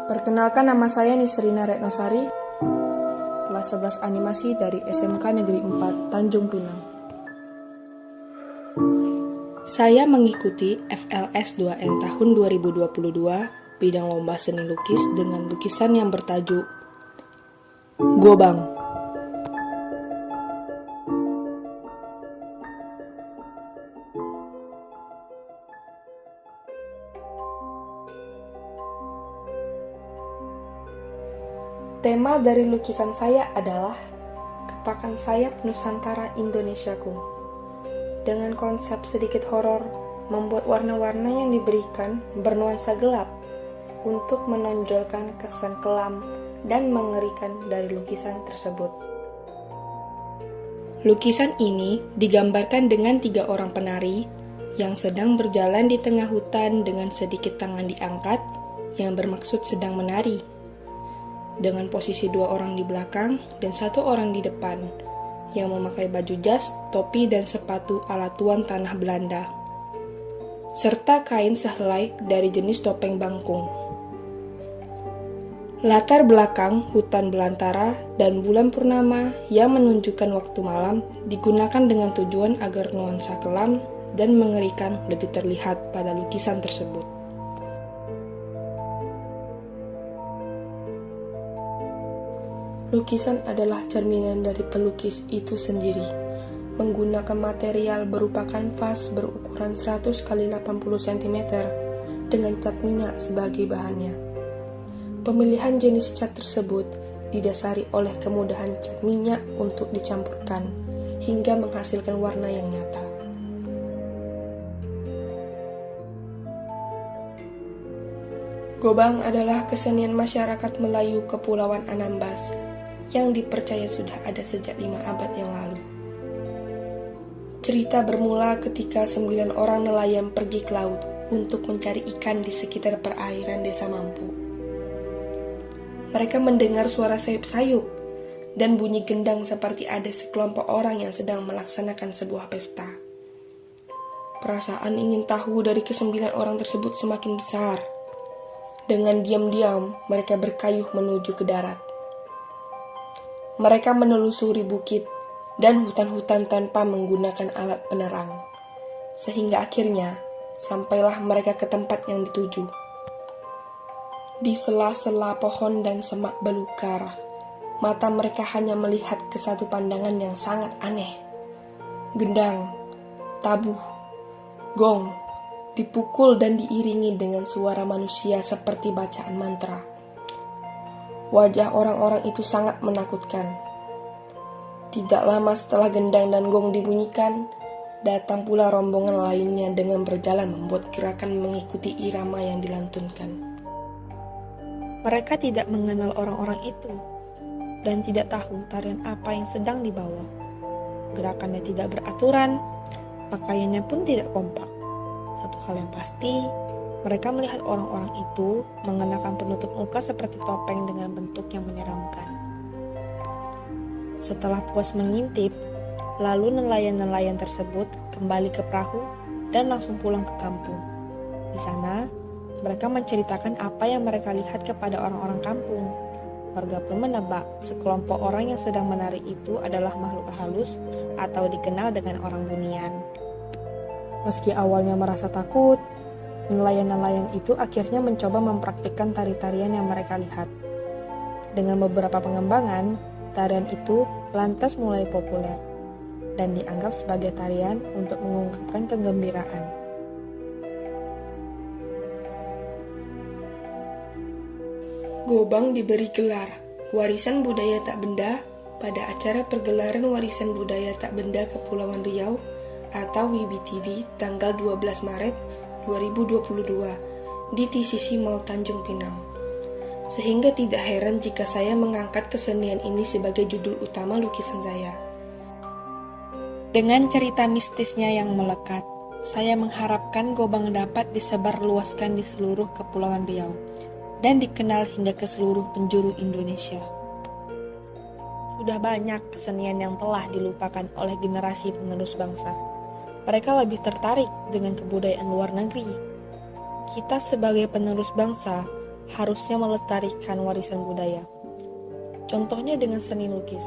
Perkenalkan, nama saya Nisrina Retnosari, kelas 11 animasi dari SMK Negeri 4 Tanjung Pinang. Saya mengikuti FLS 2N tahun 2022 bidang lomba seni lukis dengan lukisan yang bertajuk Gobang. Tema dari lukisan saya adalah Kepakan Sayap Nusantara Indonesiaku. Dengan konsep sedikit horor, membuat warna-warna yang diberikan bernuansa gelap untuk menonjolkan kesan kelam dan mengerikan dari lukisan tersebut. Lukisan ini digambarkan dengan 3 orang penari yang sedang berjalan di tengah hutan dengan sedikit tangan diangkat yang bermaksud sedang menari, dengan posisi 2 orang di belakang dan 1 orang di depan, yang memakai baju jas, topi, dan sepatu ala tuan tanah Belanda, serta kain sehelai dari jenis topeng bangkung. Latar belakang hutan belantara dan bulan purnama yang menunjukkan waktu malam digunakan dengan tujuan agar nuansa kelam dan mengerikan lebih terlihat pada lukisan tersebut. Lukisan adalah cerminan dari pelukis itu sendiri, menggunakan material berupa kanvas berukuran 100 x 80 cm dengan cat minyak sebagai bahannya. Pemilihan jenis cat tersebut didasari oleh kemudahan cat minyak untuk dicampurkan hingga menghasilkan warna yang nyata. Gobang adalah kesenian masyarakat Melayu Kepulauan Anambas yang dipercaya sudah ada sejak 5 abad yang lalu. Cerita bermula ketika 9 orang nelayan pergi ke laut untuk mencari ikan di sekitar perairan desa Mampu. Mereka mendengar suara sayup-sayup dan bunyi gendang seperti ada sekelompok orang yang sedang melaksanakan sebuah pesta. Perasaan ingin tahu dari ke-9 orang tersebut semakin besar. Dengan diam-diam, mereka berkayuh menuju ke darat. Mereka menelusuri bukit dan hutan-hutan tanpa menggunakan alat penerang, sehingga akhirnya sampailah mereka ke tempat yang dituju. Di sela-sela pohon dan semak belukar, mata mereka hanya melihat ke satu pandangan yang sangat aneh. Gendang, tabuh, gong, dipukul dan diiringi dengan suara manusia seperti bacaan mantra. Wajah orang-orang itu sangat menakutkan. Tidak lama setelah gendang dan gong dibunyikan, datang pula rombongan lainnya dengan berjalan membuat gerakan mengikuti irama yang dilantunkan. Mereka tidak mengenal orang-orang itu dan tidak tahu tarian apa yang sedang dibawa. Gerakannya tidak beraturan, pakaiannya pun tidak kompak. Satu hal yang pasti, mereka melihat orang-orang itu mengenakan penutup muka seperti topeng dengan bentuk yang menyeramkan. Setelah puas mengintip, lalu nelayan-nelayan tersebut kembali ke perahu dan langsung pulang ke kampung. Di sana, mereka menceritakan apa yang mereka lihat kepada orang-orang kampung. Warga pun menebak sekelompok orang yang sedang menari itu adalah makhluk halus atau dikenal dengan orang bunian. Meski awalnya merasa takut, nelayan-nelayan itu akhirnya mencoba mempraktikkan tari-tarian yang mereka lihat. Dengan beberapa pengembangan, tarian itu lantas mulai populer dan dianggap sebagai tarian untuk mengungkapkan kegembiraan. Gobang diberi gelar Warisan Budaya Tak Benda pada acara pergelaran Warisan Budaya Tak Benda Kepulauan Riau atau WBTB tanggal 12 Maret 2022 di TCC Mall Tanjung Pinang. Sehingga tidak heran jika saya mengangkat kesenian ini sebagai judul utama lukisan saya. Dengan cerita mistisnya yang melekat, saya mengharapkan Gobang dapat disebarluaskan di seluruh Kepulauan Riau dan dikenal hingga ke seluruh penjuru Indonesia. Sudah banyak kesenian yang telah dilupakan oleh generasi penerus bangsa. Mereka lebih tertarik dengan kebudayaan luar negeri, Kita sebagai penerus bangsa harusnya melestarikan warisan budaya. Contohnya dengan seni lukis.